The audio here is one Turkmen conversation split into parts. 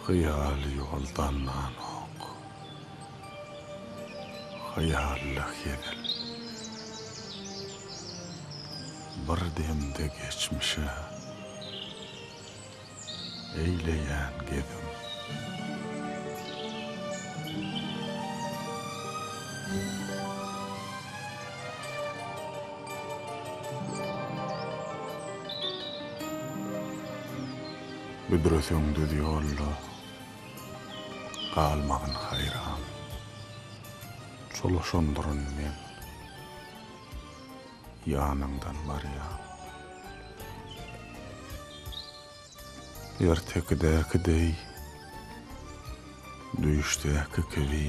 Hıyal yoldan ok, hayallik edil. Bir demde geçmişe eyleyen gedim. Büdrösüňdi diýorlar, galmagyn hayran. Çoluşundurun men, ýanyňdan barýan. Ertekdäkidey, düýüşdäki kebi,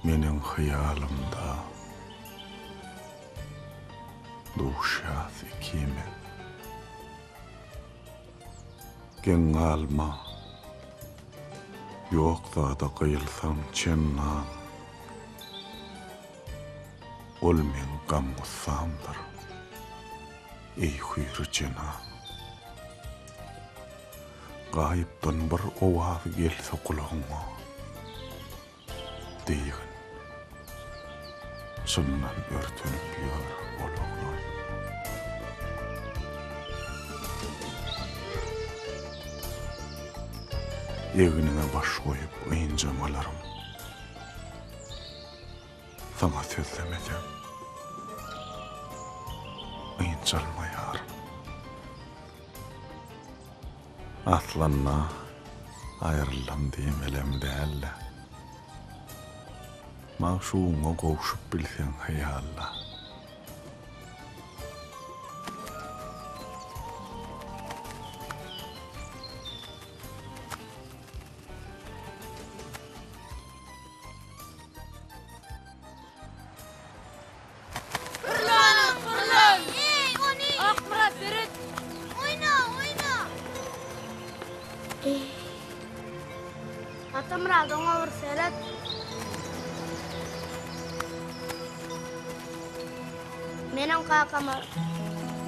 meniň hyýalymda duşýas ikimi. Gen alma, ýokda da gıýylsam çennan, ol men gamgusamdyr, ey hüýri cenan. Gaýypdan bir owaz gelse kulagyma, diýgin, şundan örtünüp ýör bolaglar. Eginine baş koyup ıyıncamalarım. Sana sözlemeyeceğim. Iyıncalmayarım. Aslanna ayrılam diýmelem dälle. Maşuňa gowşup bilseň hayalla. Atamra doňa bir seret. Meniň kakama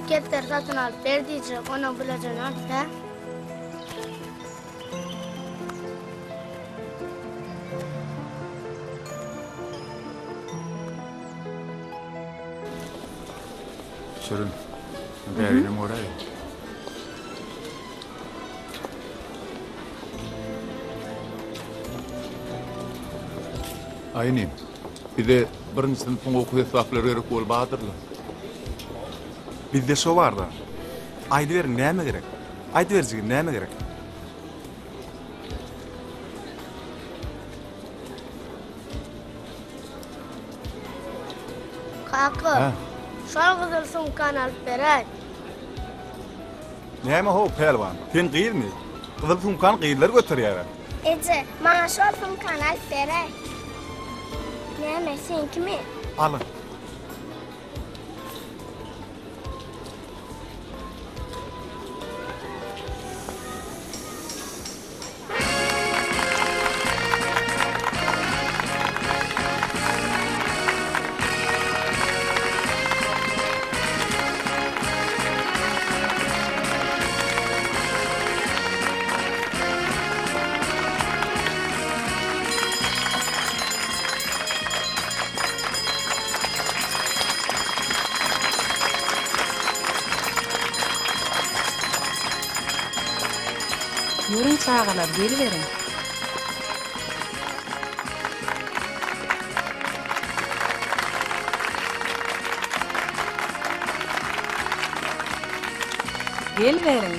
ketler satyn alyp berdiýje, onu bilejen da. Şirin, bärinim oray. Aynim. Bir de birinci sınıfın okuy hesapları gerek bol badırlar. Bizde şo bar da. Aýdy berin näme gerek? Aýdy berjigi näme gerek? Kaka, şol gyzyl sumkany alyp beräýik. Näme ho pelwan? Sen gyýylmy? Gyzyl sumkan gyýylar götürýär. Ece, mana şol sumkany alyp beräýik. Näme senkimi? Alın. Yürün çağalar, geliverin.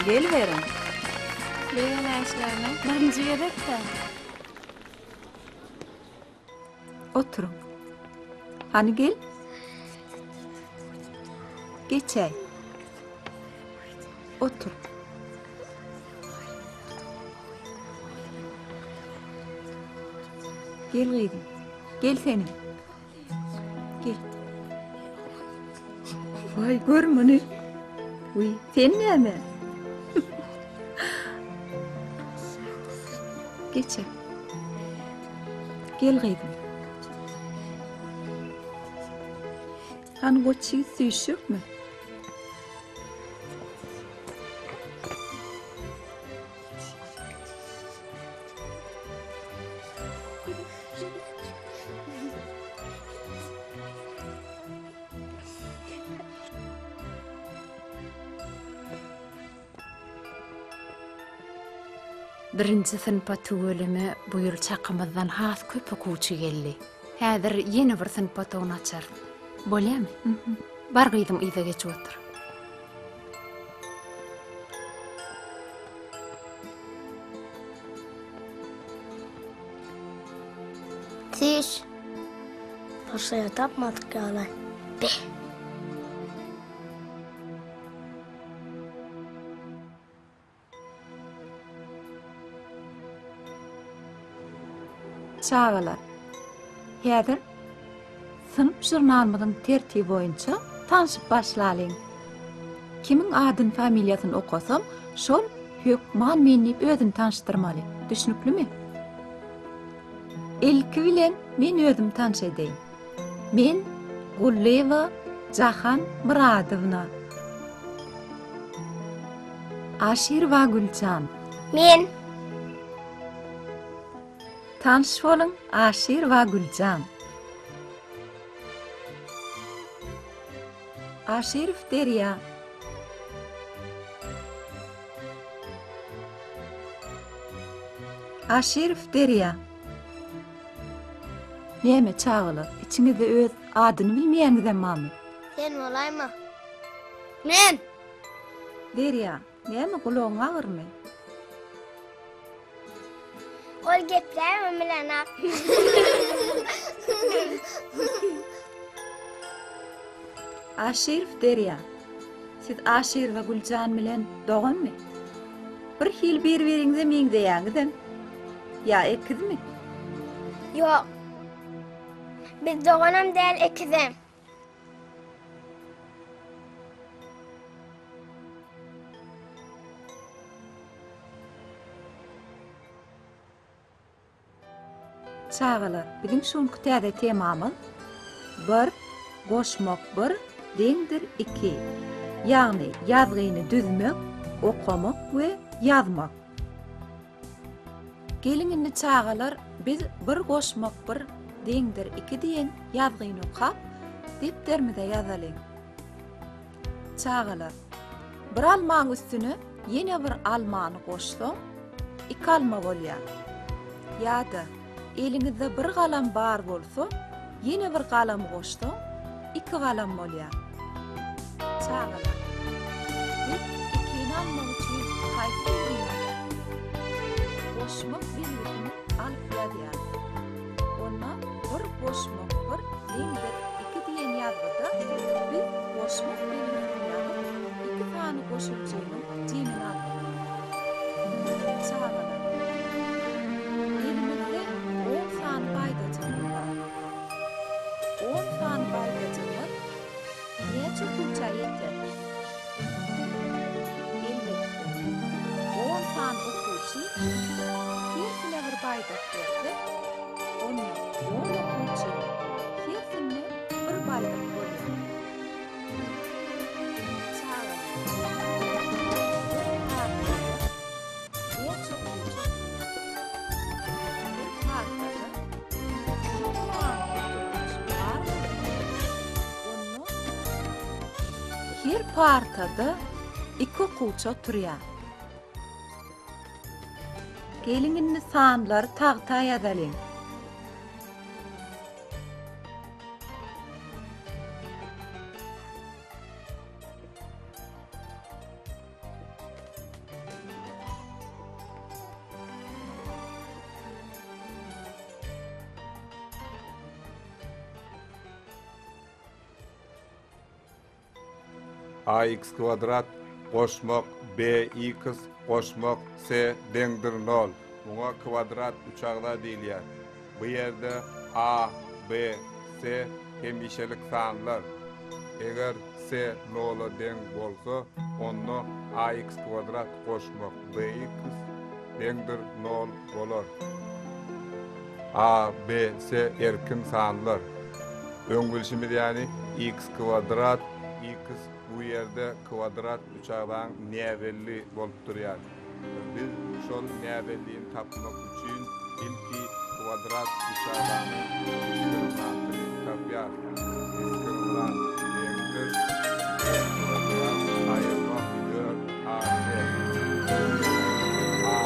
Geliverin. Leýen äşlerine birinji ýerde. Oturun. Hani gel. Geçey. Otur. Gel gıydım. Gel senin. Gel. Vay görmeni. Uy, sen näme? Geçe. Gel gıydım. Hani goçygy süýşükmi? Birinci sınıfa tügölemi bu yıl çakımızdan has köpek uçu geldi. Häzir yeni bir sınıfa toğun açar. Bolýarmy? Bar gydym ýyza geçip otur. Tiş. Başaya tapmadık ya lan. Be. Çağalar. Häzir sınıf jurnalymyzyň tertibi boýunça tanışyp başlalyň. Kimin adyn familiýasyny okasam, şol hökman meni özüni tanışdyrmaly. Düşnüklümi? İlki bilen men özüm tanış edeyim. Men Gullewa Jahan Muradowna. Aşir we Gülcan. Men. Tanış bolun Aşir we Gülcan. Aşirif Derya. Aşirif Derya. Näme çağılar? İçinizde öz adyny bilmeýänizem mami? Sen olayma. Men. Derya, näme gulagyň agyrmy? Ol gepler bilen ak. Aşirif Derya. Siz Aşir we Gülcan bilen doganmy? Bir hil bir-biriňize meňde ýaňyzam. Ya ekizmi? Yok. Biz doğanam değil ikizim. Çağalar, bizim şunky täze temamyz bir goşmak bir deňdir iki. Ýagny ýazgyny düzmek, okamak we ýazmak. Gelingini çağalar, biz bir goşmak bir deňdir iki diýen ýazgyny okap, depderimize ýazalyň. Çağalar, bir almaň üstüne ýene bir almany goşsaň, iki alma bolýar. Ýa-da eliňizde bir galam bar bolsa, ýene bir galam goşsaň, iki galam bolýar. Çağalar, biz ikini almak üçin haýsy ýazyp, goşmak birligini alyp ýazýar. Onda bir goşmak bir deňdir iki diýen ýazgyda biz goşmak birligini ýazyp, iki sany goşuljagyny jemini alýar. Çağalar, elimizde 10 sany baýdajyk bar. 10 sany baýdajyk neçe kulça ýeter? Elbetde 10 sany okuwçy hepsine bir baýdajyk berdi. Onu 10 okuwçy hepsine bir baýdajyk bolýar. Çağalar, neçe okuwçy? Her partada iki okuwçy oturýar. Gelingini sanlary tagta ýazalyň. ax kvadrat koşmak bx koşmak c deňdir 0. Buňa kvadrat uçagda diýilýär. Bu ýerde a, b, c hemişelik sanlar. Eger c 0 deň bolsa, onda ax kvadrat koşmak bx deňdir 0 bolar. A, b, c erkin sanlar. Öňgülşimiz ýani x kvadrat x bu ýerde kvadrat uçagdan näbelli bolup durýar. Biz şol näbelliğini tapmak üçin ilki kvadrat uçagdan tapýar. Kvadrat deňdir kvadrat aýyrmak 4 ac. A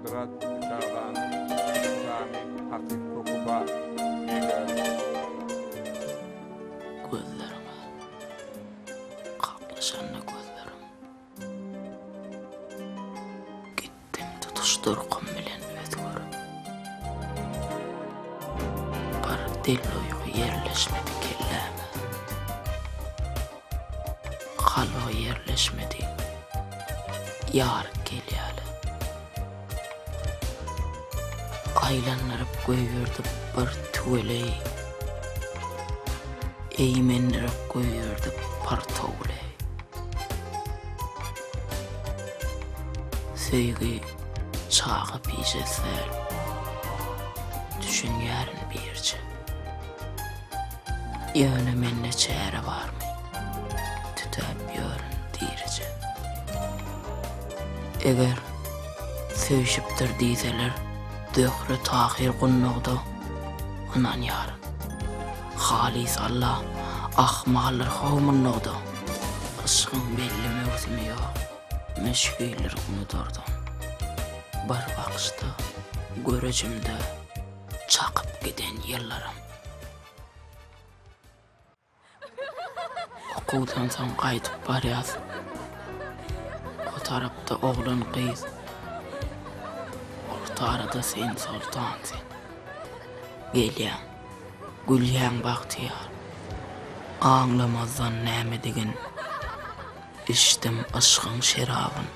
kvadrat uçağdan sami hafif koku var. Gözlerime kaklaşanna gözlerim gittim tutuşturqum bilen özgürüm bir dil uygu yerleşmedi kelleme kalba yerleşmedi yar gelýäli aylanlarıp göýürdi bir tüweley eýmenlerip göýürdi partowley söýgi çağı pijesler düşünýärin birçe ýöne menne çäre barmy tütäp ýörün dirije eger söýüşipdir diýseler dökre tahir gunnugda onan ýaryn halis Allah ahmalar howmunnugda aşkyň belli mewsimi ýok meşgüler unuturdum bir bakışta görejimde çakyp giden ýyllarym okuwdan soň gaýtyp barýas o tarapda oglan gyz orta arada sen sultansyn gelýän gülýän bagtyýar aňlamazdan näme degen içtim aşkyň şerabyn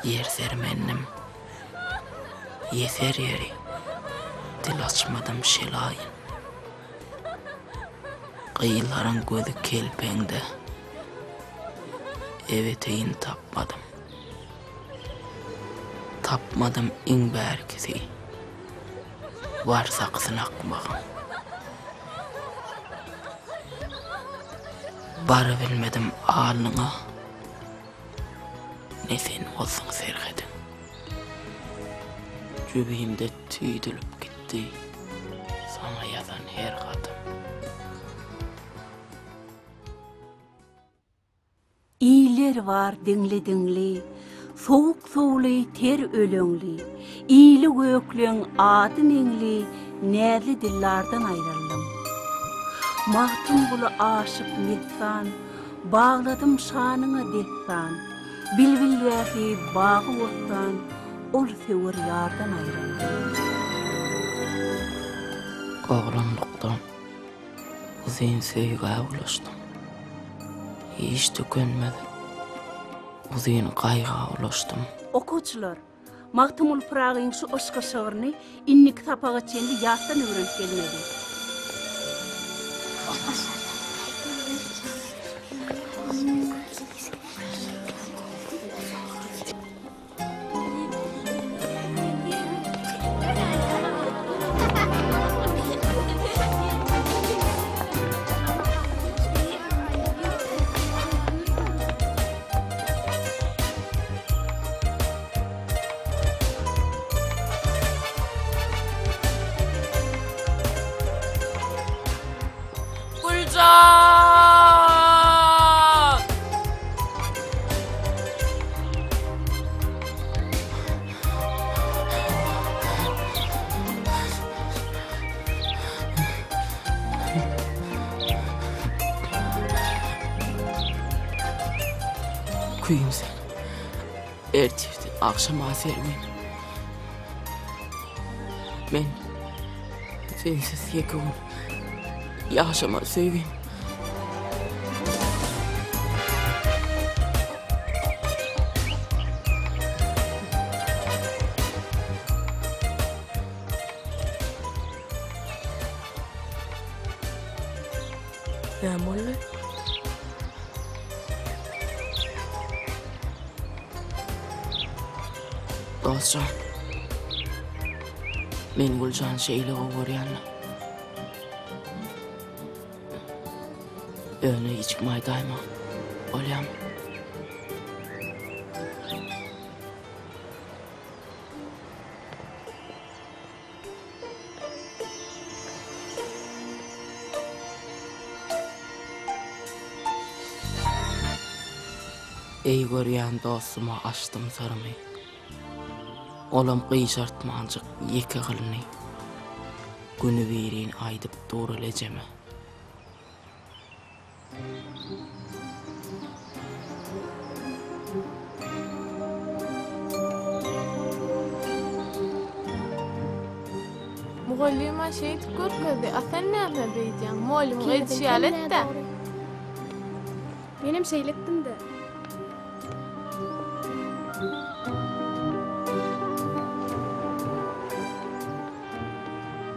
yer sermennim yeter yeri dil açmadım şelayın kıyıların gözü kelpeňde eveteyin tapmadım iň bärkisi varsa kısınakmağım bara bilmedim alnına ne sen olsun serhedim cübeyimde tüydülüp gitti sana yazan her kadın İyiler var dinli soğuk soğuli ter ölöňli iyili gökleň adı neňli näzli dillardan ayrıldım mahtum bulu aşık mitsan bağladım şanyňa dilsan bilbilläki bagy otsan ol sewer ýardan ayrıldım oğlanlıktan uzun söýgä ulaşdym hiç tükenmedi uzun gaýga ulaşdym okuwçylar Mahtumul Pragyň şu aşka şagyryny inni kitapaga çendi ýatdan öwrenip gelmedi. Kuyum sen. Ertirdi, akşama sermin. Men sensiz yekun yaşama söýgün. Ya molle. Dostum, men Gülcan şeýle gowurýan. Öňe içikmay daýma. Bolýam. Ey görýän dostuma açdym sarmy. Olam gıýşartmanjyk ýeke gylny. Günü birin aýdyp durulejeme. Muallima şeýit görkezdi. Asan näme beýdin? Muallim geçýäletde. Benim seylettim de.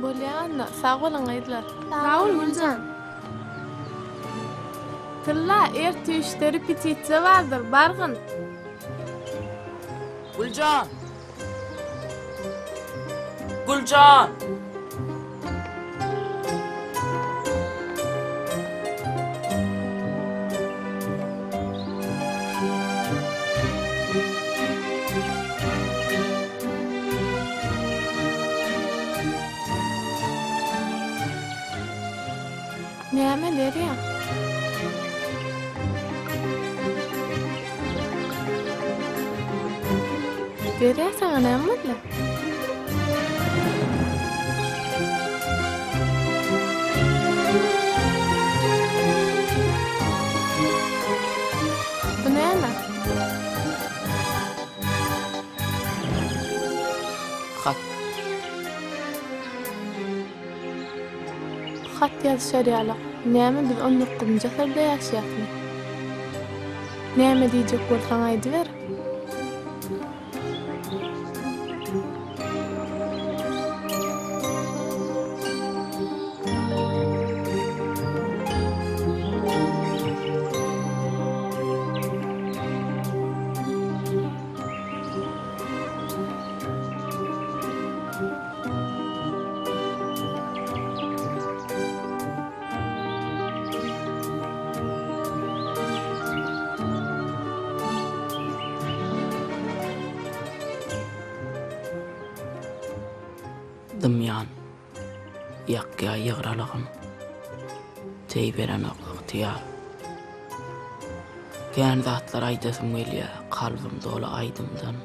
Bolýanna, sag bolan gaýdylar. Sağ ol Gülcan. Tilla ertüşleri pititse vardır, bargın. Gülcan! Gülcan! Näme derýär? Derýär sana näme diýär? Bu näme? Hat. Hat ýazşarýarlar. Näme biz onu qımca serde ýaşaýarmy? Näme diýjek bolsaň aýdyber. Dymyan, ýakka ýygralygym, teýberen ýar. Gän zatlar aýdasym gelýär, kalbym doly aýdymdan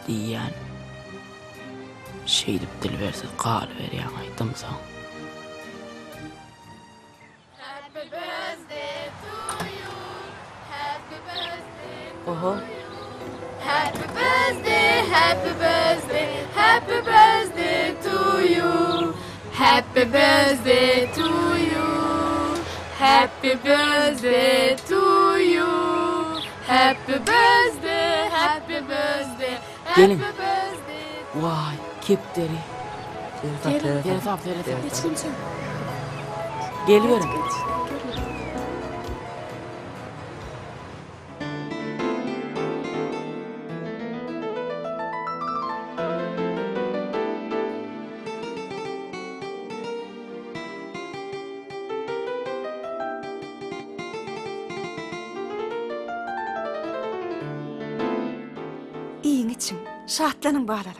diýen. Şeýdip dilbersiz galy berýän aýdymsaň. Happy birthday to you. Happy birthday. Oho. Happy birthday, happy birthday, happy birthday to you. Happy birthday to you. Happy birthday to you. Happy birthday, happy birthday, Gelin. happy birthday. Vay, kepderi. Telefon. Geç kimsin? Geliverin. İyiň için şahtlanın balalar.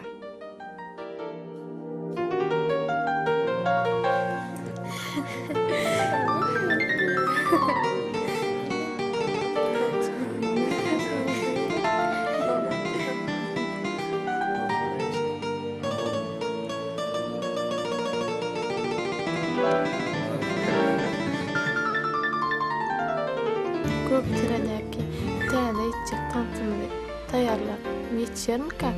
Köp tiredäki täze içjek tantymyny taýýarlap geçýärmikä?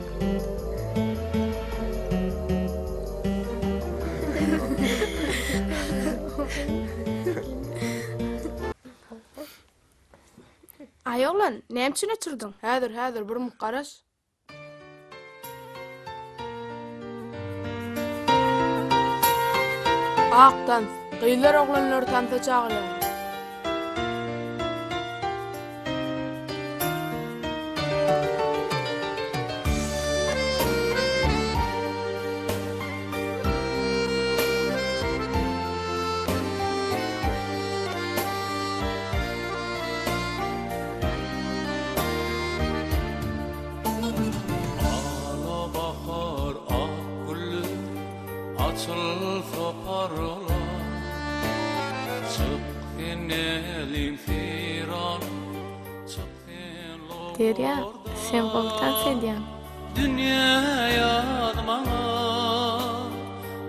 Ayoglan, näme üçin ötürdüň? Häzir bir mukaraş. Aktan, gıylar oglanlar tanta çağırıyor. Açıl toparla çık inelim firan çık Derya, sen boltan sedýän. Dünya yazmana,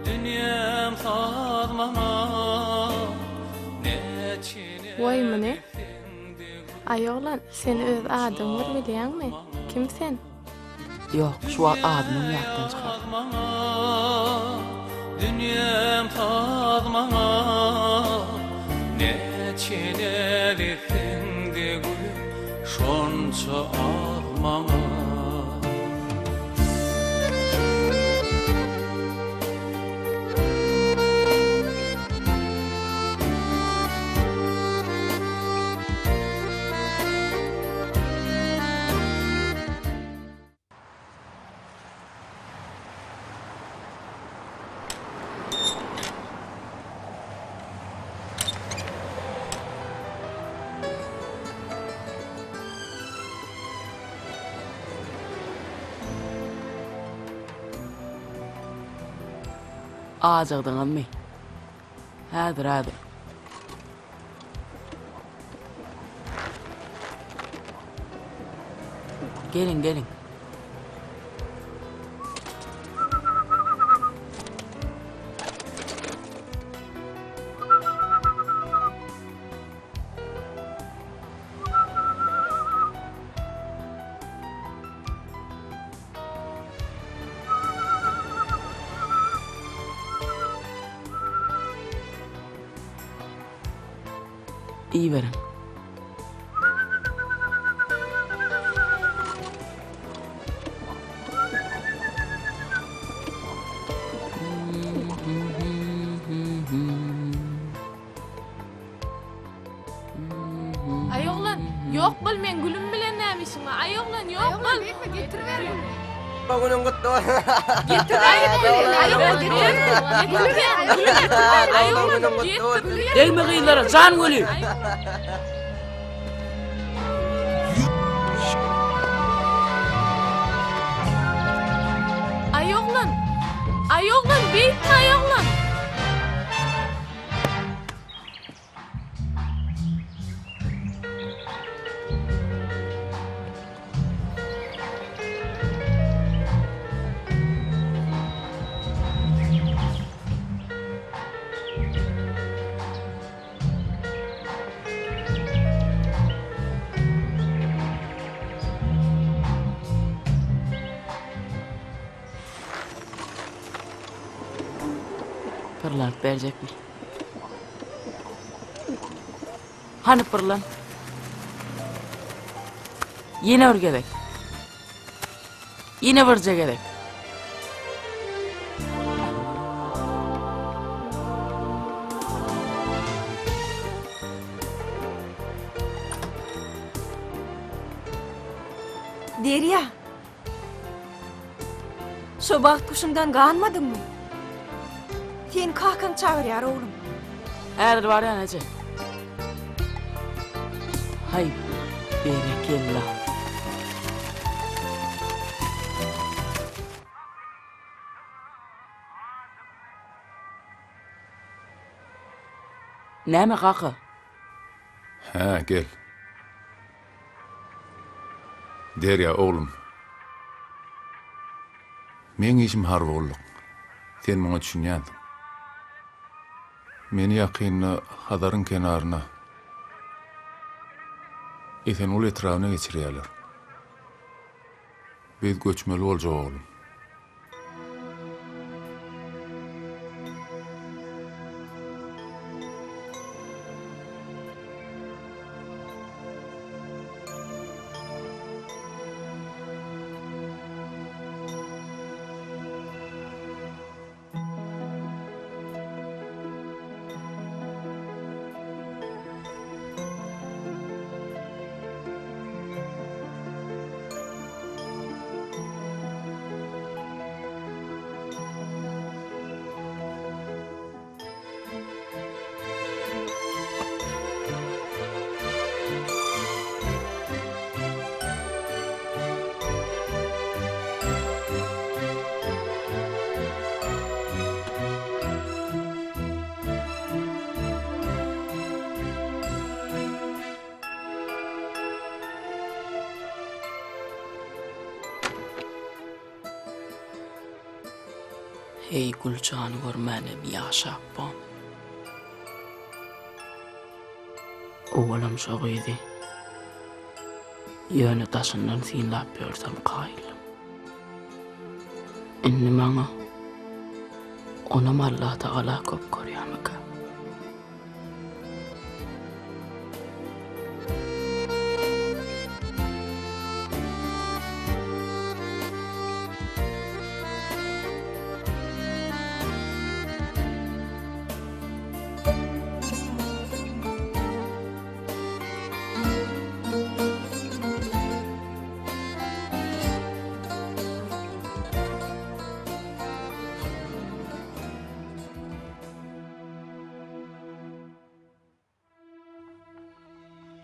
dünyam sazmana. Vay mene? Ayoglan, sen öz adyňy bilýänmi? Kimsen? Yok, şu adımın ýatdan çykar. Dünyam sazmana, neçelerifinde gülüm, şonça ağmana. Ağacaqdan ammi. Häzir. Gelin. İyi verin. Ayoglan, yok bol men gülüm bilen nämişiň? Ayoglan, yok bol. Getirber. Bagulun guttu. Gelme kıyılara, can gülü. Ayoglan, beytme ayoglan. Pırlant verecek mi? Hani pırlant? Yine örgedek. Yine vırca gerek. Derya. Şu baht kuşundan ganmadın mı? Sen kalkan çağırıyor oğlum. Eğer var ya nece? Hay berekellah. Näme kaka? Ha, gel. Derya oğlum. Men işim har bolduk. Sen muňa düşünýändin. Meni ýakynly Hadarın kenaryna esen ul etrawyna geçirýärler. Biz göçmeli boljak oğlum. Hey Gülcan'ı görmenim yaşapam. Oğlum şoğuydu. Yönü taşından sinlap görsem kayılım. İnni bana onam Allah Teala köp koruyamak.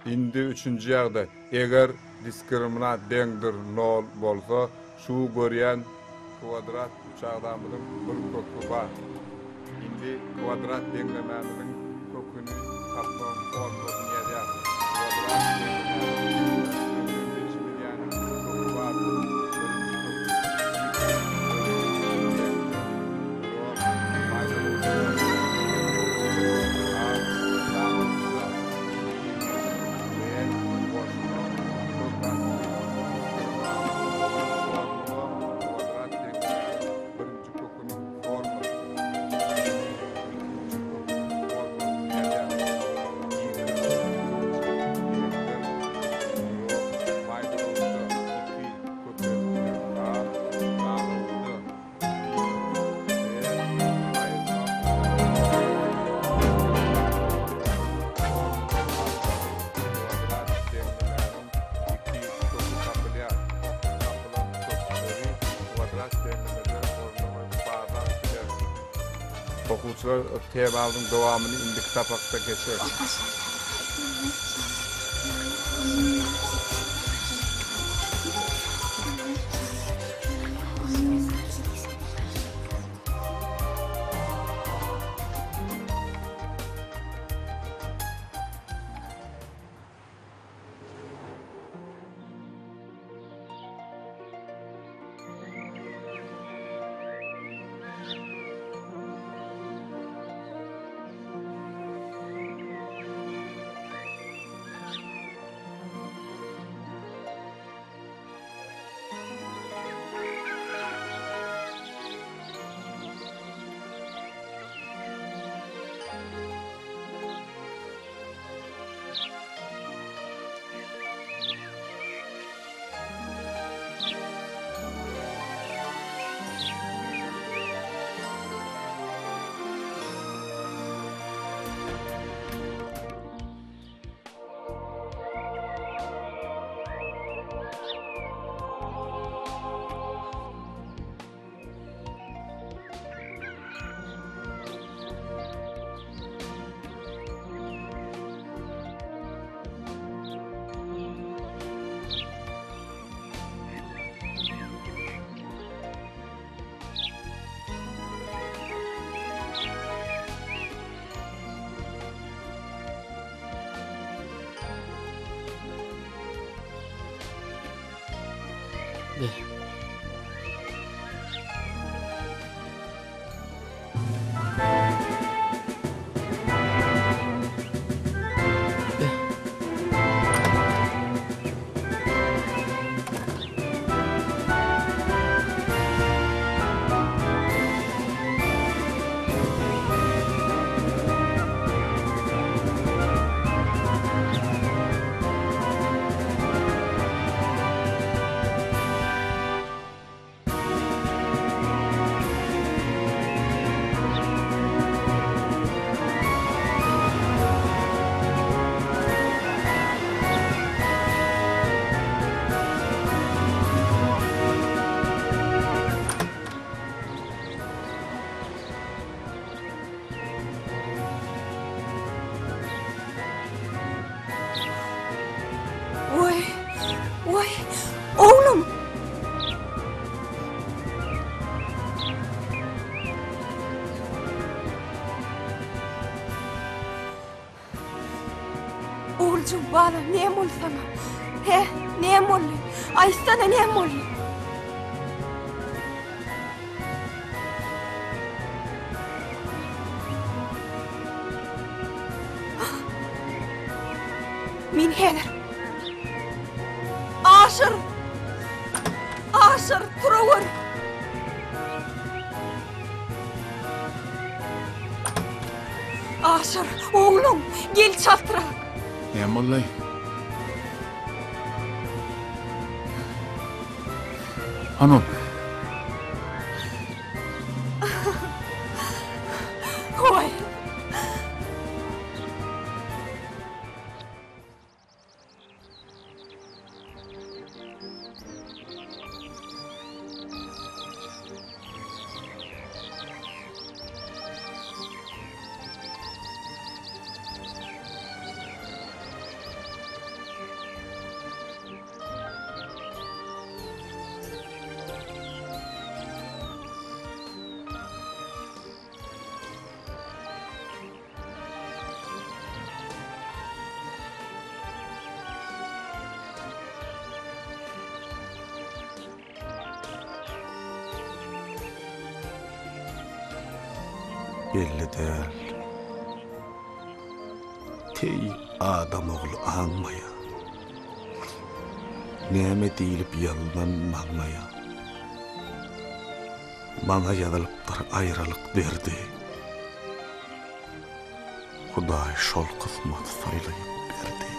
Indi üçüncü ýagda eger diskriminat deňdir nol bolsa şu görýän kvadrat uçagdamyň bir kökü bar. Indi kvadrat deňlemäniniň köküni tapdan formasyny ýazýar. Kvadrat okuwçylar temalyň dowamyny indi kitapakda geçer. Oğlum! Oğulcum bana ne mol sana? He, ne mol? Aysana ne mol? Hedir. Aşır. Aşır turawır. Aşır oğlum gel çaltıra. Ne bollay? Hanım. Koy. belli değil. Tey adam oğlu anmaya. Näme diýilip ýallanmagmaya. Bana ýazylypdyr aýralyk berdi. Hudaý şol kısmat saýlaýyp berdi.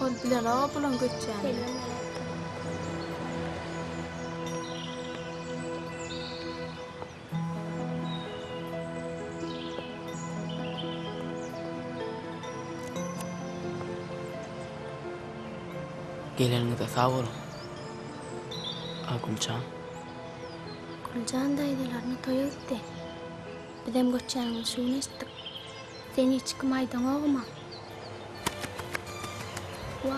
Ol bilen awa bulan göçýän. Geleniňizde sag bolun. Gülcan. Gülcan daýdylaryny toýupdy. Bidem göçýäniň şuny istik. Sen hiç kim aýdan ogma. Why?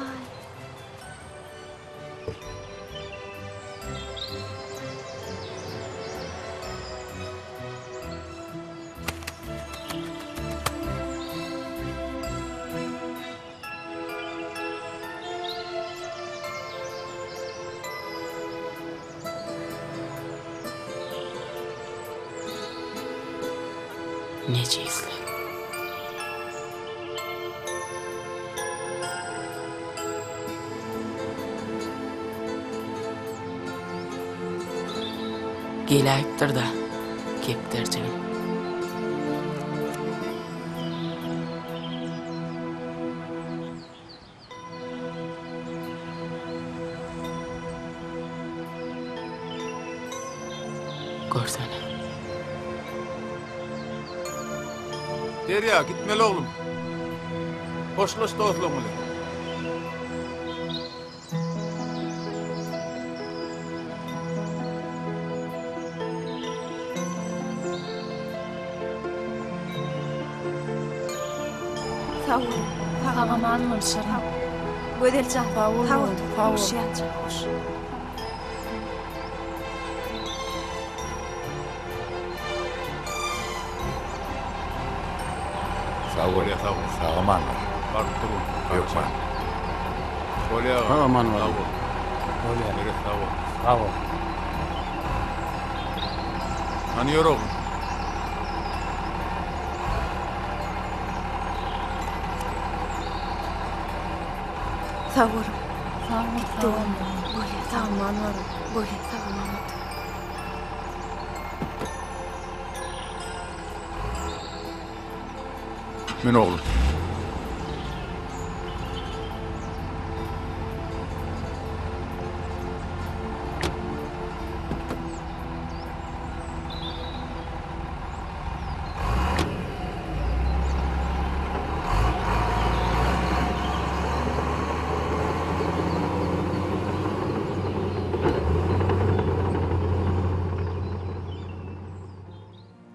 Neçeysler? Gelektir da, kepterçeğim. Görsene. Derya gitmeli oğlum. Hoşlaş da oğlum. Aman mırşırım. Gödelcan. Tavuk. Sağ ol ya, sağ ol. Sağ aman var. Var durun. Yok var. Şöyle ya. Aman var. Sağ ol. Öyle. Sağ ol. Sağ ol. Tanıyor oğlum. Sağ ol. Sağ ol. Böyle tamam var. Böyle tamam. Men oğlum.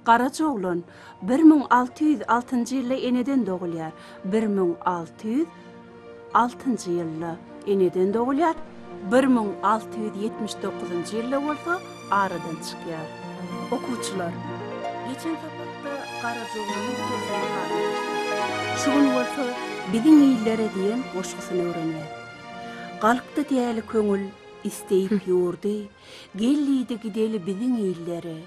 Garaja oglan 1606-njy ýylda eneden dogulýar. 1606-njy ýylda eneden dogulýar. 1679-njy ýylda bolsa aradan çykýar. Okuwçylar, geçen tapakda Garaja oglanyň kesini harlaýar. Şugun bolsa biziň ýyllere diýen goşgusyny öwrenýär. Galykda diýeli köňül isteýip ýurdy, gellidi gideli biziň ýyllere.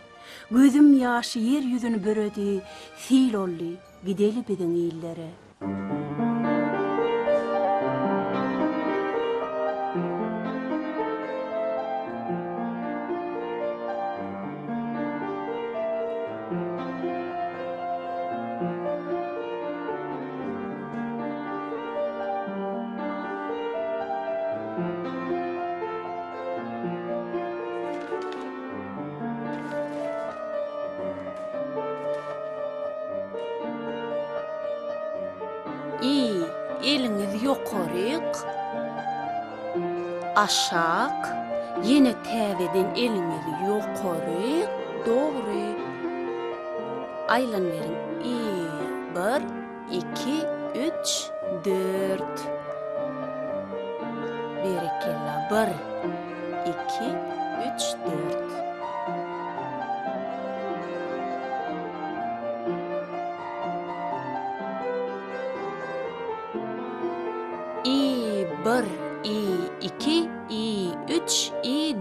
Gözüm ýaşy yer ýüzüni böredi, fil olly gideli biziň ýyllere. Eliniz ýokaryk, aşak, ýene täzeden eliniz ýokaryk, dogry. Aylan berin. 1, 2, 3, 4. Berekella. 1, 2, 3, 4. Bir, iki, üç,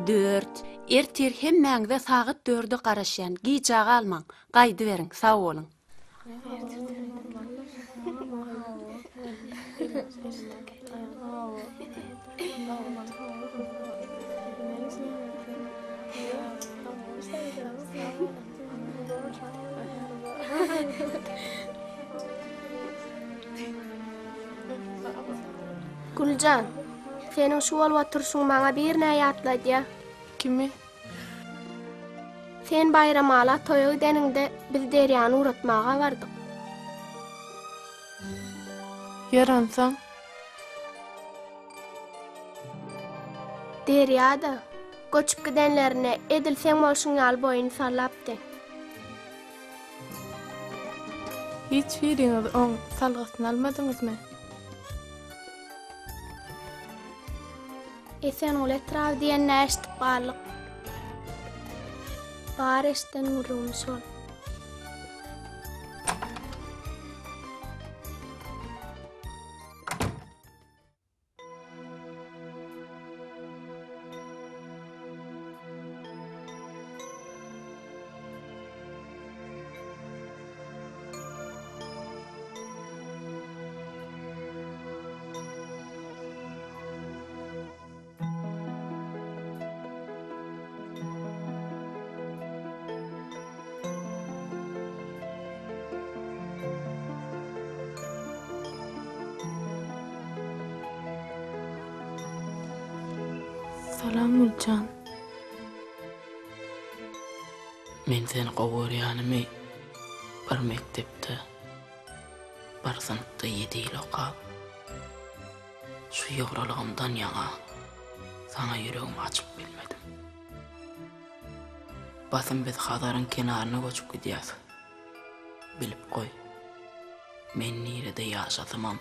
dört. Ertir hemmäňize sagat 4'ü garaşýan. Gijaga almaň. Gaýdy beriň, sag bolun. Gülcan, senin şu ol oturşuň maňa bir näýe atlady ýa. Kimi? Sen bayramala toýa gideninde biz Derýany uratmaga bardyk. Yaransaň? Derýada göçüp gidenlerine edil sen bolşuň ýaly boyun sallapdy. Hiç biriňiz oň salgysyny almadyňyzmy? Sen ol etraf diýen näşdi barlyk. Bar eşden uruny sol. Salam Gülcan. Men seni gowurýanymy bir mektepde, bir sınıfda 7 ýyl okap, şu ýogralygymdan ýaňa sana ýüregimi açyp bilmedim. Basym biz Hazaryň kenaryna göçüp gidýäs. Bilip goý. Men nirede ýaşadymam,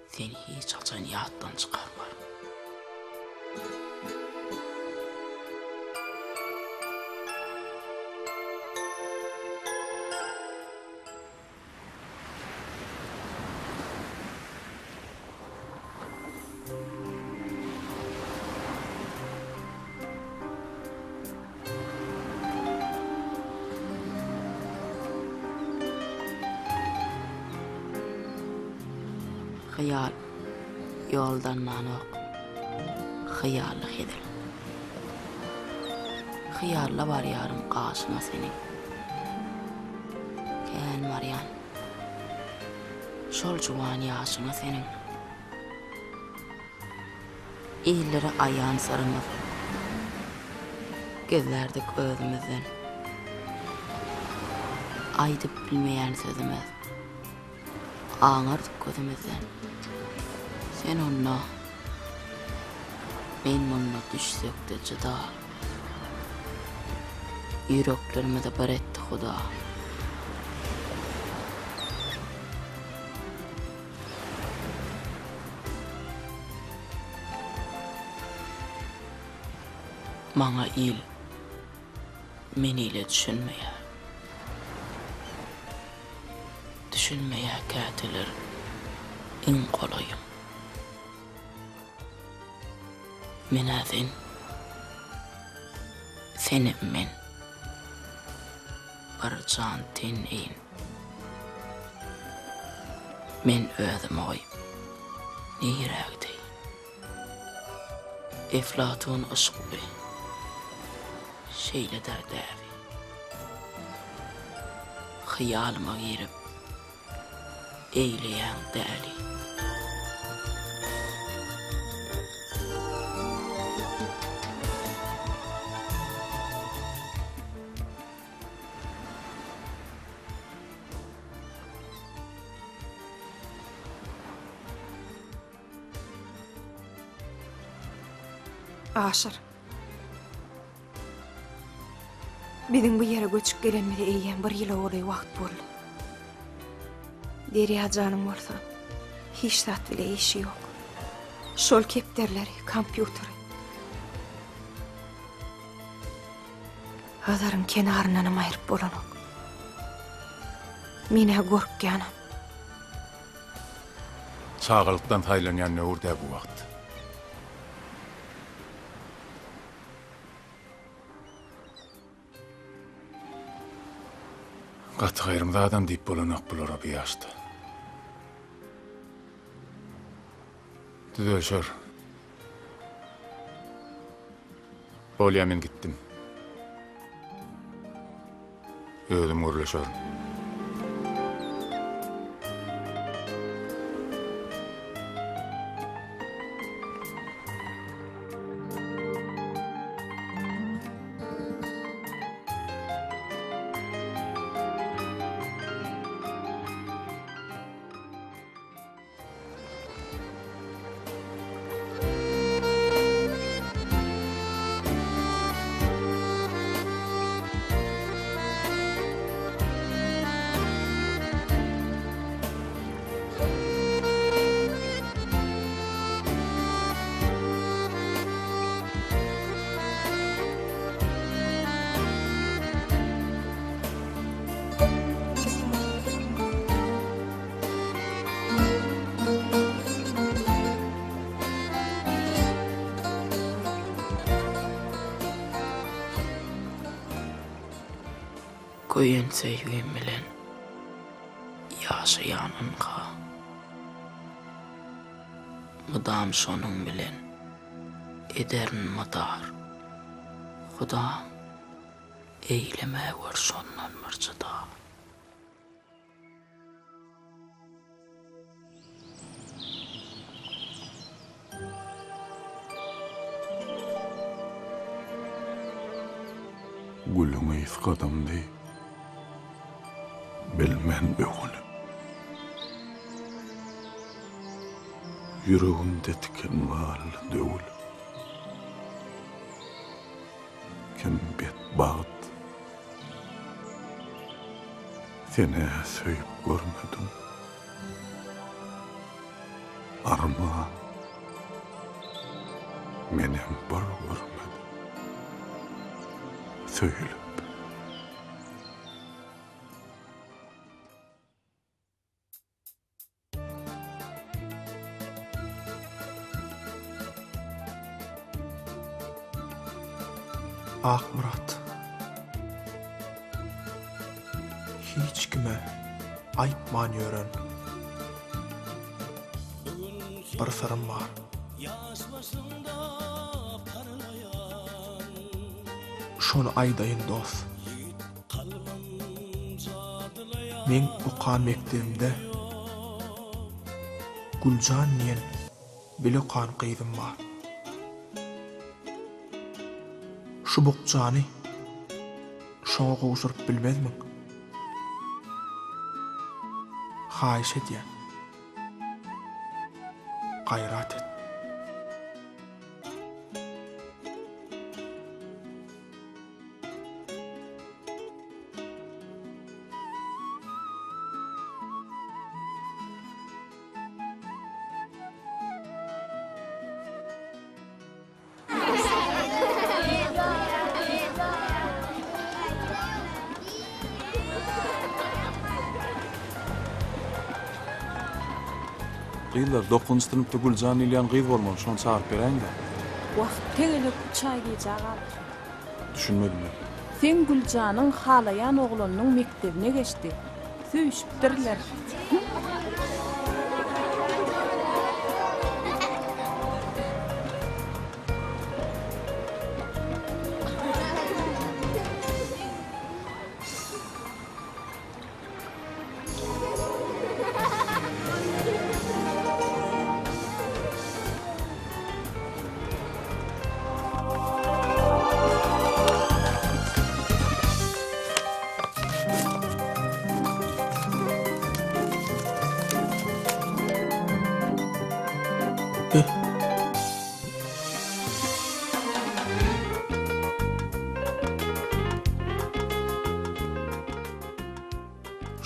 seni hiç açan ýatdan çykarmar. Hayal yoldan nanok, hayallı hedil. Hayalla var yarım qaşına senin. Ken Marian, şol juwan ýaşyna senin. İllere ayan sarımız, gözlerde gözümüzden. Aydyp bilmeýän sözümüz, aňardyk gözümüzden. Sen onna, men onna düşsekde jyda. Yüreklerimize bir etdik Huda. Maňa il meni ile düşünmeye käteler in golayım. Menäzen senim men barcan tin'in men ödüm oy nirägdi Eflatun aşkı şeyle derdavi hiyalıma girip eyleyen däli Aşır. Biziň bu ýere göçüp gelenmeli eýen bir ýyla bolay wagt boldy. Derýa janyň bolsa, hiç zat bile işi ýok. Şol kepderleri, kompýuteri. Hazarın kenarынан aýryp bolanok. Mine gorkýanam. Çağılykdan taýlanýan nöwürde bu wagt. Gaty gaýrymda adam diýip bolanak bulara bir ýaşdy. Düzöşür. Bolýamen gitdim. Özüm gürleşür. Koyun sevgim bilen yaşayanınga mıdam şonun bilen ederin madar Huda eyleme var şondan mırçıda Gülüňe isgadamdy. Bilmän öwüni. Yüregimde tiken mal döwül. Kim bet baht. Seni söýüp görmedim. Arma. Menem bar görmedim. Söýülüp. Akmurat. Hiç kime aytman ýören. Bir sarım var. Şonu aýdaýyn dost. Men okan mektebimde Güljan diýen bir okan gyzym var. Şu bukjany şoňa gowşuryp bilmezmiň? Haýyş edýän. Gaýrat et. Gıylar 9-njy sınıfda Güljan ilýän gyz bolmaly, şonu çağırıp bereň-de. Wagt tegelip çay gejägal. Düşünmedim ben. Sen Güljan'ın halayan oğlunun mektebine geçti. Süýüşipdirler.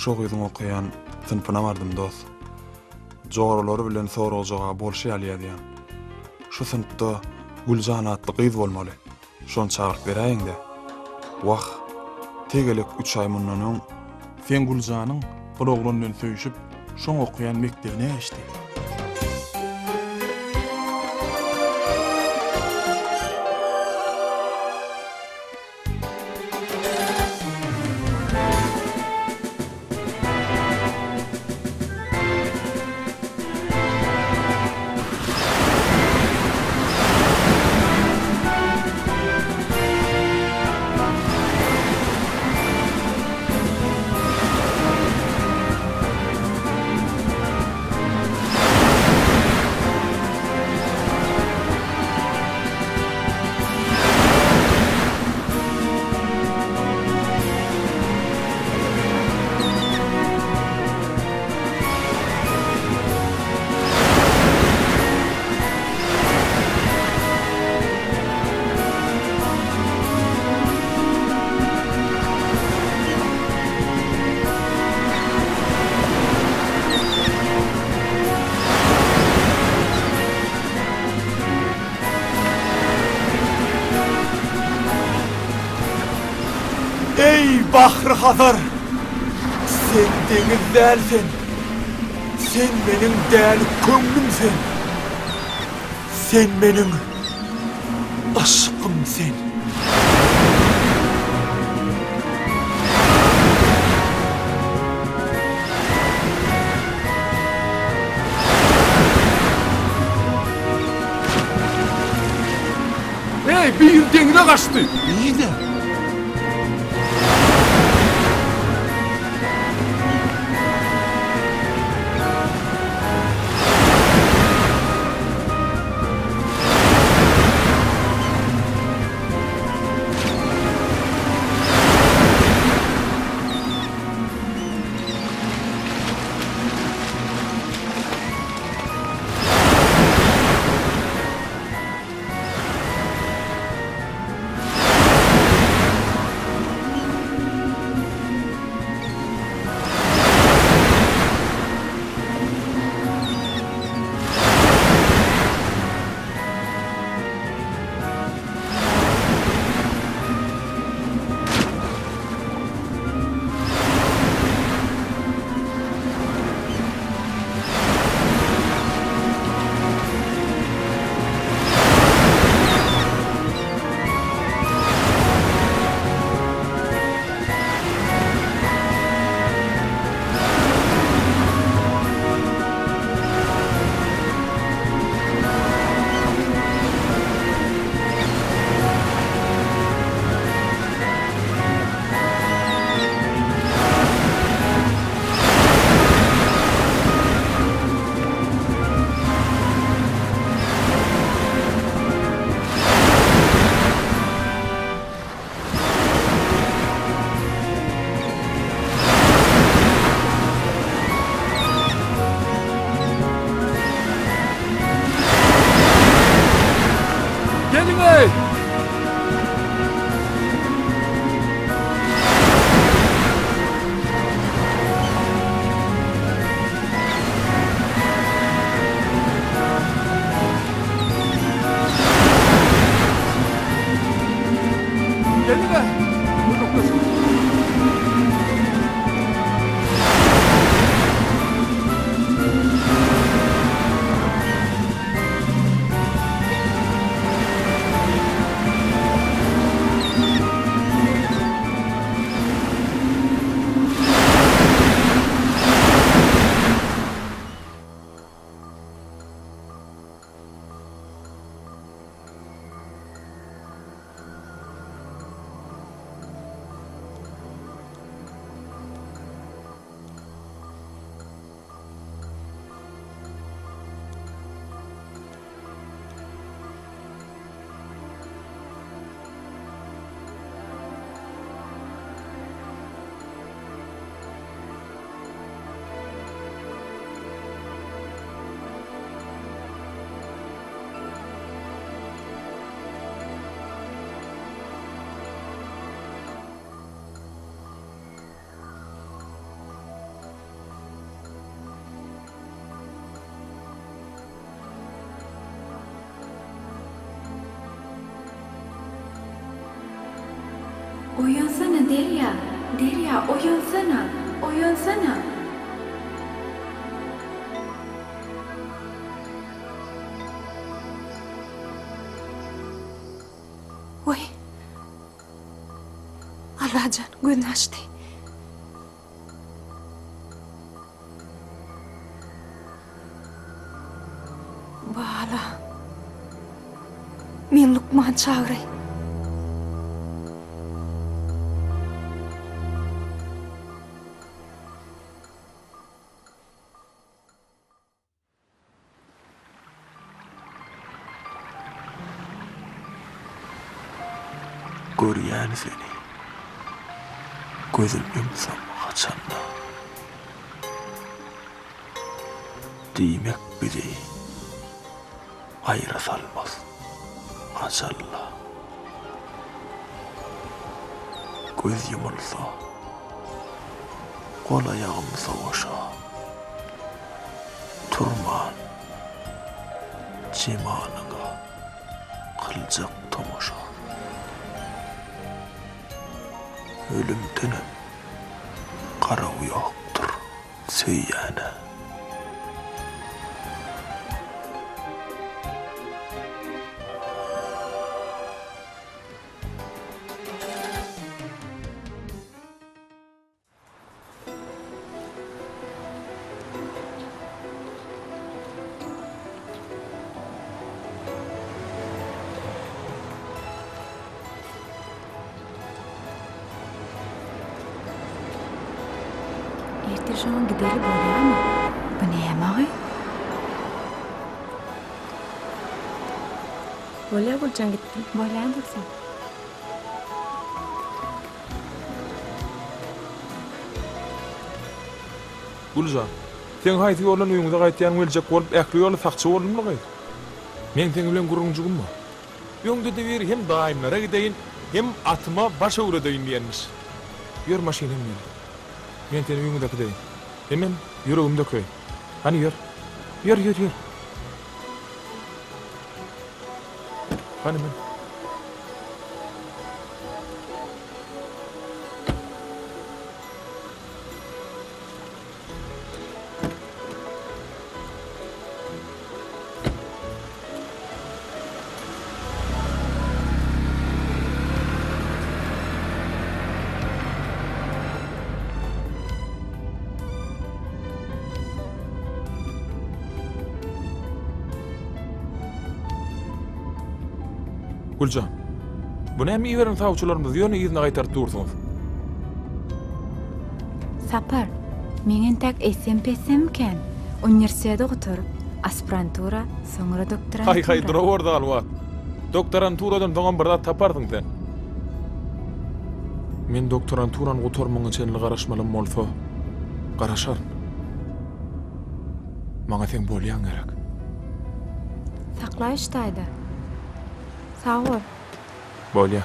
Şo gyzyň okuyan sınıfına bardım dost. Jogoralary bilen sorajaga bolşy alýadýan. Şu sınıfda Güljan atly gyz bolmaly. Şonu çağırıp bereň-de. Wah, tegelek 3 ay mundan öň sen Güljanyň bir oglan bilen söýüşip, şoň okuyan mektebine geçdi. Ey Bahri Hazar! Sen deniz dälsin. Sen menin däli köňlümsen. Sen menin aşkymsen. Hey, bir denize kaçtı. İyi de. Uyansana Derya. Derya uyansana. Uyansana. Oy. Allahcan gözünü açtı. Bala. Men Lukman çağıray. Görýän seni. Gözüm yumsam açanda. Diýmek bizi aýra salmaz. Maşallah. Göz yumulsa, kol ayağım savaşa. Turman, cimanıga, kılacak tomoşa. Ölümdünüm, karağı yoktur, söyyene. Ertirşan gideli bolýarmy? Bu näme? Bolýar boljan gitdim. Bolýan dursun. Guljan, sen haýty ýoldan öýüňde gaýtýan geljek bolup, äkli ýoly sakçy bolummy gaý? Men seň bilen gurrunjugummy? Öňde de bir hem daýymlara gideýin, hem atyma baş öwredeýin diýenmiş. Ýör maşynam bilen. Men seni öýüňde gideýin. Hemen ýüregimde köý. Hani ýör. Ýör. Hani men. Guljan, bu näme ýeren tawçylarymyz ýöne ýyzyna gaýtaryp durdyňyz? Sapar, menen tak SMP-semken universitede oturup, aspirantura, soňra doktorantura. Hay, dura orda alwat. Doktoranturadan doňan bir zat tapardyň sen. Men doktoranturan gotormagyň çenli garaşmalym bolsa, garaşaryn. Maňa sen bolýan gerek. Saklaýyş taýda. Sağ ol. Bolýa.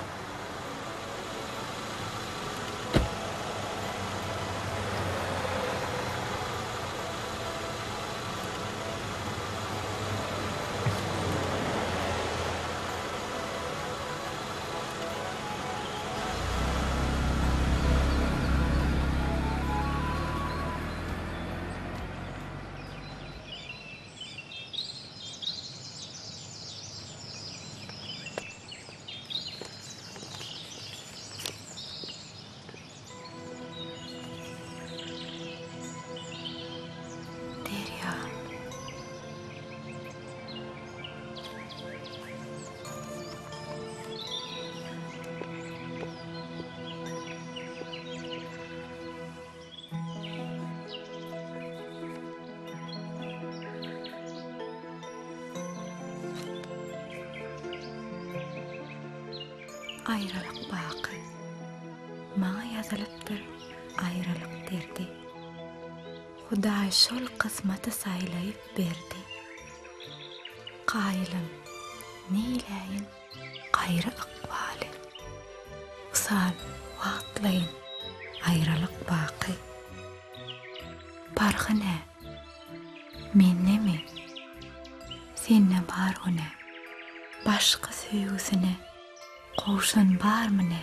Ayrılık bakı. Mağa yazılıptır ayrılık derdi. Hudaý şol kısmeti saylayıp berdi. Qaýylym, neýläýin gaýry akbaly. Usal wagtlaýyn ayrılık bakı. Bargyna, mennemi? Senne bargyna? Başga söýgüsine Qoşun barmyne?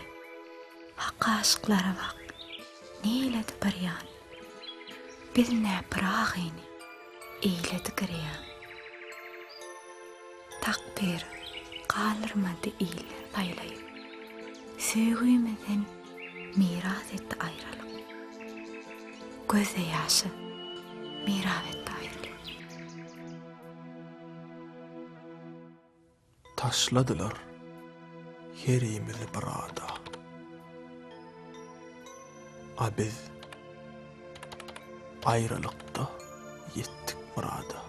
Kaşıklara bak. Neyledi bir yan. Bilne bırak ini. Eyledi gireyan. Takbir kalırmadı iyiler paylayıp. Söğüymeden miras etti ayrılık. Göze yaşı miras etti ayrılık. Taşladılar yerimizi burada. A biz ayrılıkta yettik burada.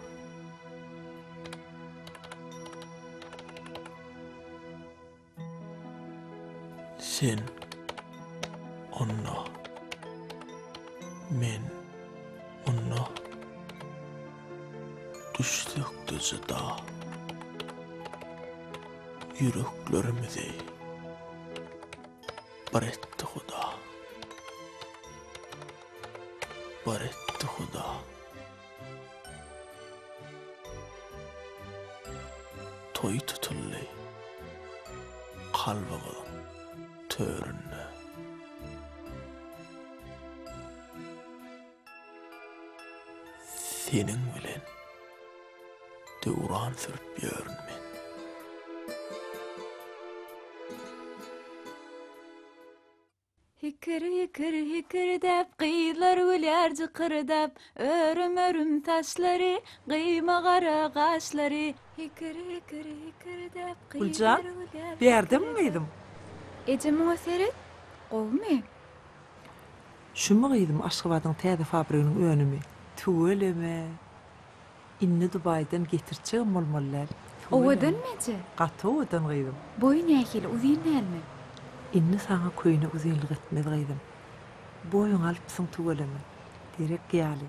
Sen onna, men onna düştük düzüda. Yüreklerimizi bar etti Huda. Bar etti Huda. Toy tutully kalbağım törünne. Senin bilen döwran sürüp ýörünmen. Hikir hikir hikir dep qıylar güler jıkırdap örüm örüm taşları qıyma qara qaşları hikir hikir hikir dep Gülcan, qıylar güler bir yerde mi mıydım? Ecem o seret qowmy Şunu gıydım Aşgabat'ın täze fabriginin önümi. Tuğeleme. İnni Dubay'dan getirçeğim molmollar. Owadan meje Gatı owadan gıydım. boy nähil uzyn näme İnni sana köýüne uzynlyk etmez gıydım. Boyun alypsyň tuğeleme. Direk ýaly.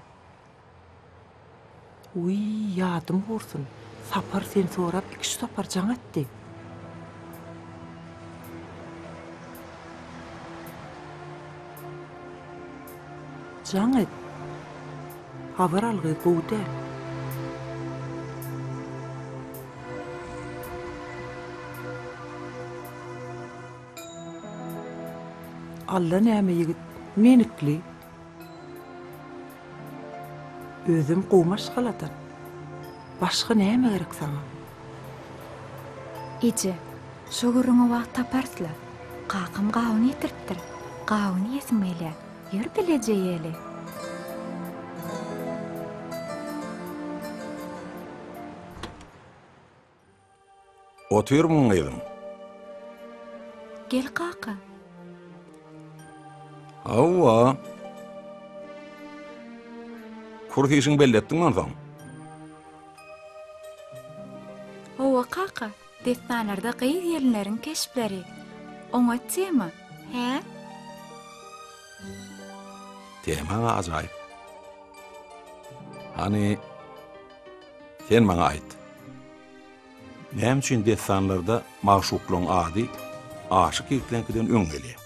Uy, ýadym gursun. Sapar sen sorap 2 sapar jaň etdi. Jaň et. Habar algy gowy. Alla näme ýigit menikli. Özüm gowmaş galatan. Başga näme gerek sana? Ece şu gurruňy wagt taparsla qaqym gawyny ýetiripdir gawyny ýesmeli ýer bilejeýeli Oturmun gıydın. gel qaqa Avva. Kurtişin bellettin ondan. Owa qaqa destanlarda qyýy ýerleriň keşipleri oňa tема he Tema ajaýyp. Hani sen maňa aýt. Näme üçin destanlarda maşuklaryň ady aşyk ýigitlerden öň gelýär?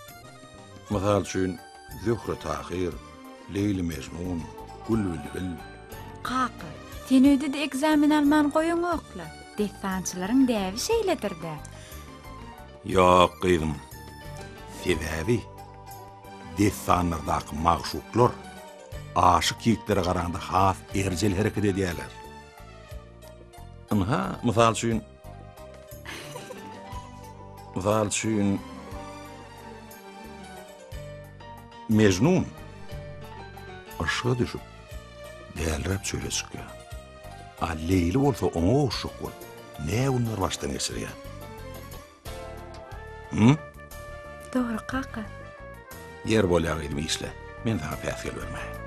Mysal üçin Zühre Tahir, Leyli Mecnun, Gül Bülbül. qaqa sen öýde de egzamin alman goýuň okla destançylaryň däbi şeýledir-de Yok kıydım. Sebebi destanlardaky maşuklar aşyk ýigitlere garanda has erjel hereket edýärler. Aha, mysal üçin Mecnun aşağı düşüp dälrep söýleşikler. A Leyli bolsa oňa oşuk bol. Ne bunlar başdan geçirýär? Dogry qaqa Yer bolýar edimi işle. Men sana päs gelbermäýin.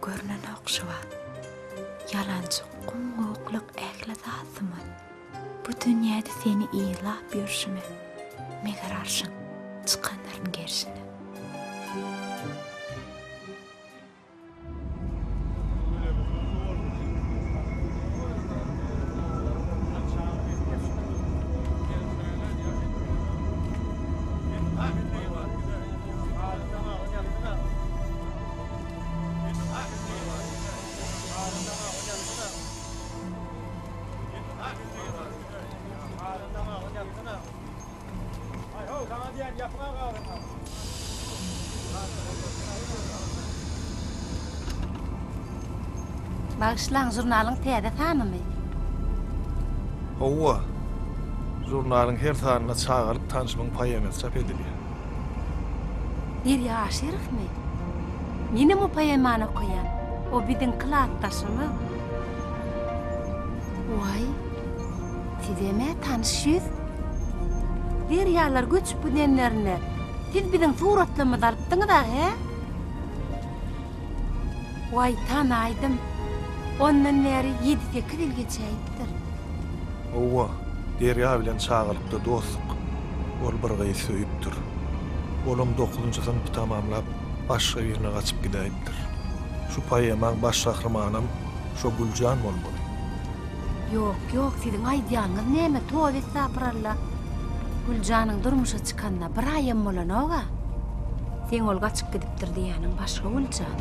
görünen okşuwa. Yalancı qumluqlyk ähli zatymyn. Bu dünýäde seni ýylap ýörşümi? Meger arşyň çykanlaryň gerşine. Bağışlaň jurnalyň täze tanymy? Owa. Jurnalyň her tanyna çağırıp tanışmaň paýamet çap edilýär. Bir ýaşyrykmy? Meni mi paýamany okuyan? O biziň klassdaşymy? Vay. Tideme tanışýyz. Bir ýarlar göçüp bilenlerini siz biziň suratlamy alypdyňyz da, he? Vay, tanaýdym. Ondan beri 7-8 yıl geçeyipdir. Owa, Derya bilen çağırıp da dostluk. Ol bir gaý söýüpdir. Olam 9-njy sınıfy tamamlap başga ýerine gaçyp gidäýipdir. Şu paýamaň baş şahrymanam şo Güljan bolmaly. Yok, siziň aýdýanyňyz näme? Toz etsäpiralla. Güljanyň durmuşa çykanna bir aýam bolanoga. Sen ol gaçyp gidipdir diýäniň başga Güljan.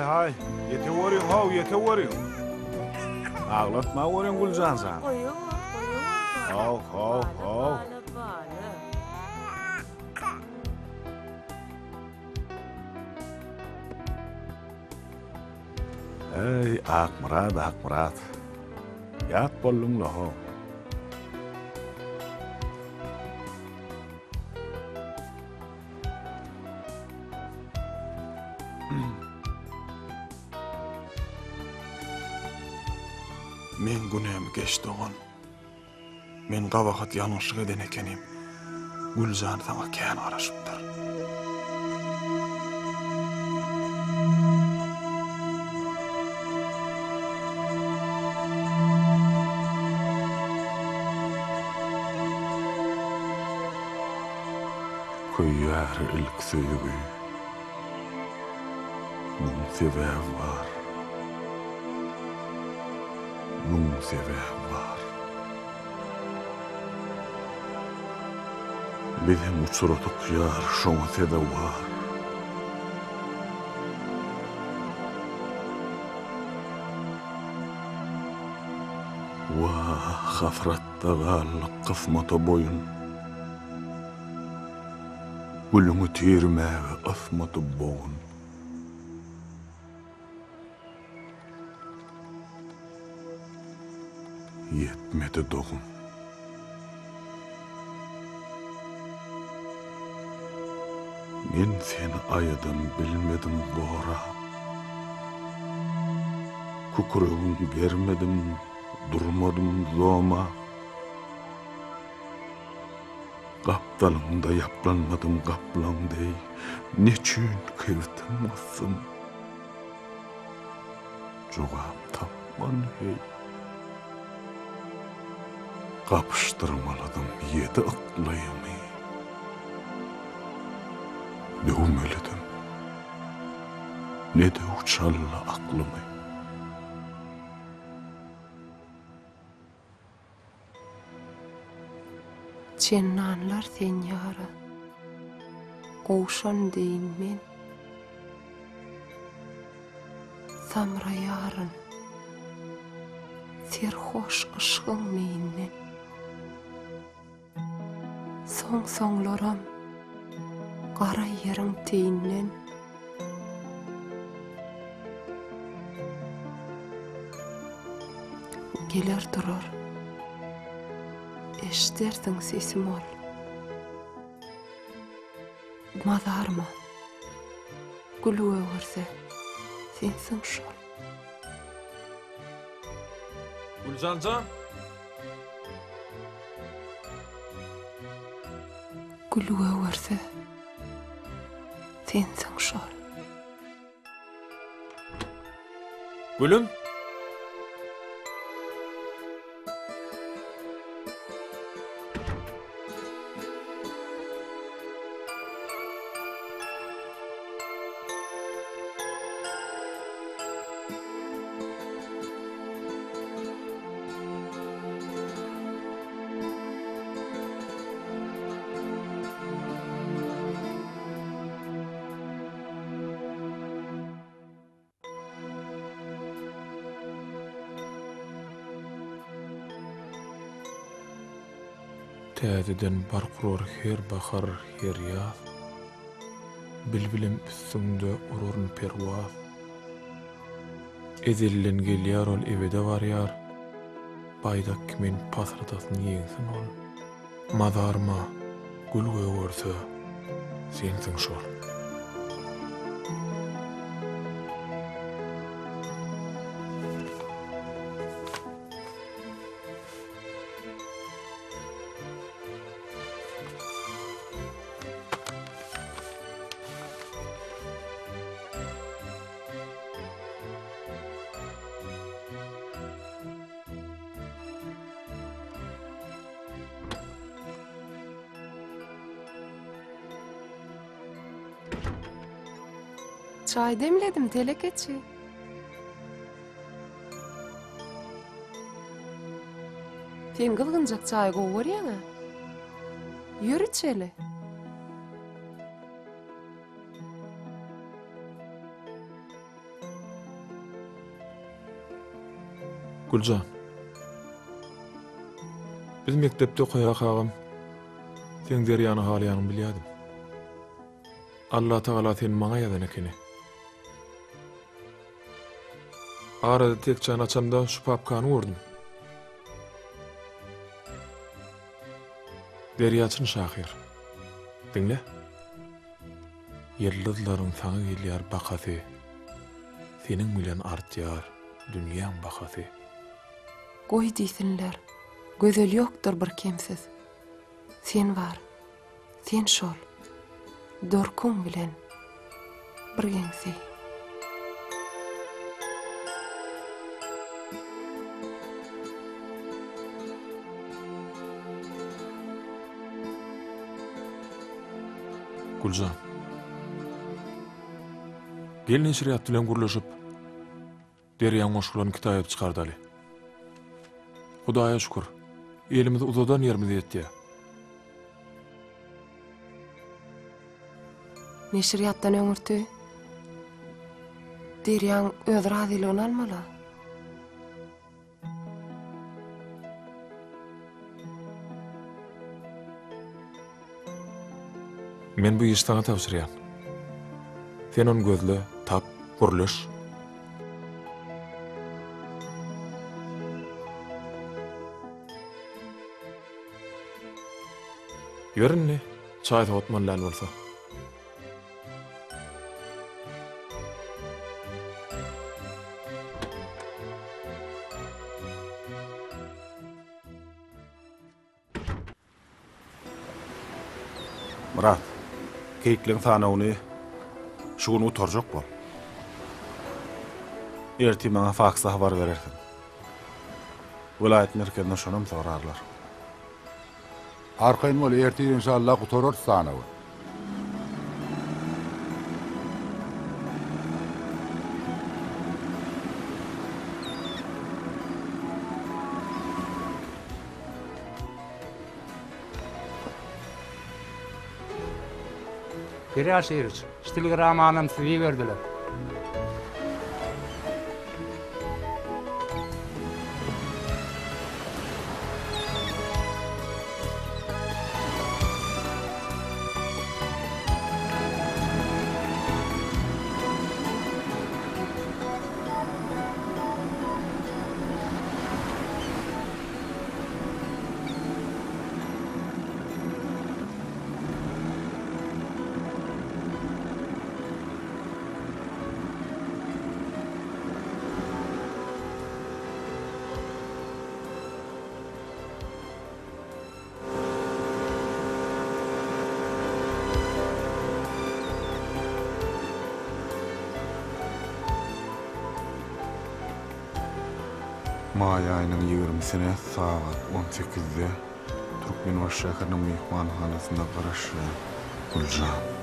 Hay. Yete worýan. Aglatma worýan Güljan san. Haw. Ey, Akmurat. Yat bollum laho. Men günämi geçdi oňan. Men gabahat ýalňyşlyk eden ekenim. Güljan saňa kän garaşypdyr. Koýýar ilk söýügi. Mun sebäb var. Bizim uçuradık yar şoňa sebäb var. Wa hafratda gallyk kysmata boyun. Gülüňi tirmäge asmaty boğun. Yetmedi doğum. Men seni ayıdım bilmedim bora. Kukuregim bermedim, durmadım zoma. Kaptalımda yaplanmadım kaplan dey. Neçün kıvıtılmasın. Jogap tapman hey. Kapıştırmaladım yedi ıklayımı. Dövmelidim. Ne de uçalla aklımı. Cennanlar sen yara. Qoşan deyin men. Samra yarın. Serhoş ışığın meyinne. Soňlaram gara ýeriň teýinden geler durar işlersin sesim ol. Mazarma. Gülüwe görse sensin şol. Gülcancan. Gülüwe görse sensin şol. Gülüm. Täzeden barqurur her bahar her yaz. Bilbilim üstünde ururun pervaz. Ezillen gelýär ol ebede barýar. Baydak kimin pasratasyn ýeňsin ol. Mazarma gül görse sensiň şol. Çay demledim telekeçi. Sen kılgıncak çay govar yana. Yürü çeli. Gülcan. Biz mektepde koyak ağam. Sen derýany halyagyny bilýärdim. Allah Taala sen maňa ýazan ekeni. Arada tek çan açamda şu papkany gördüm. Derýaçyn şahyr. Dinle. Yerlizlaryň saňa gelýär bakasy. Senin bilen artýar dünýäň bakasy. Goý diýsinler. Gözel ýokdur bir kemsiz. Sen var. Sen şol. Dorkun bilen birgeňsi. Gülcan. Gelin şeriat bilen gurlaşyp derýäň goşgulan kitap çykardaly. Hudaýa şükür. Elimiz uzadan ýerimiz ýetdi. Neşriyatdan öňürtü. Derýäň öz razylygyny almaly. Men bu işi taňa tapşyrýan. Sen on gözle, tap, gurlaş. Ýörenli, çaý hotmanlan bolsa. Murat, keýikliň sanawyny şuny utarjak bol. Erti maňa faksda habar berersin. Vilayet merkezine şonam sorarlar. Arkayn bol erti inşallah utaror sanawy. Geraşyryç, stilgramanyň sizi berdiler. May ayının 20'sine saat 18'de Türkmenbaş şäheriniň mehmanhanasynda garaşy Güljan.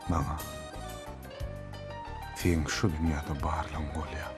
Maňa sen şu dünýäde barlaň bolýar.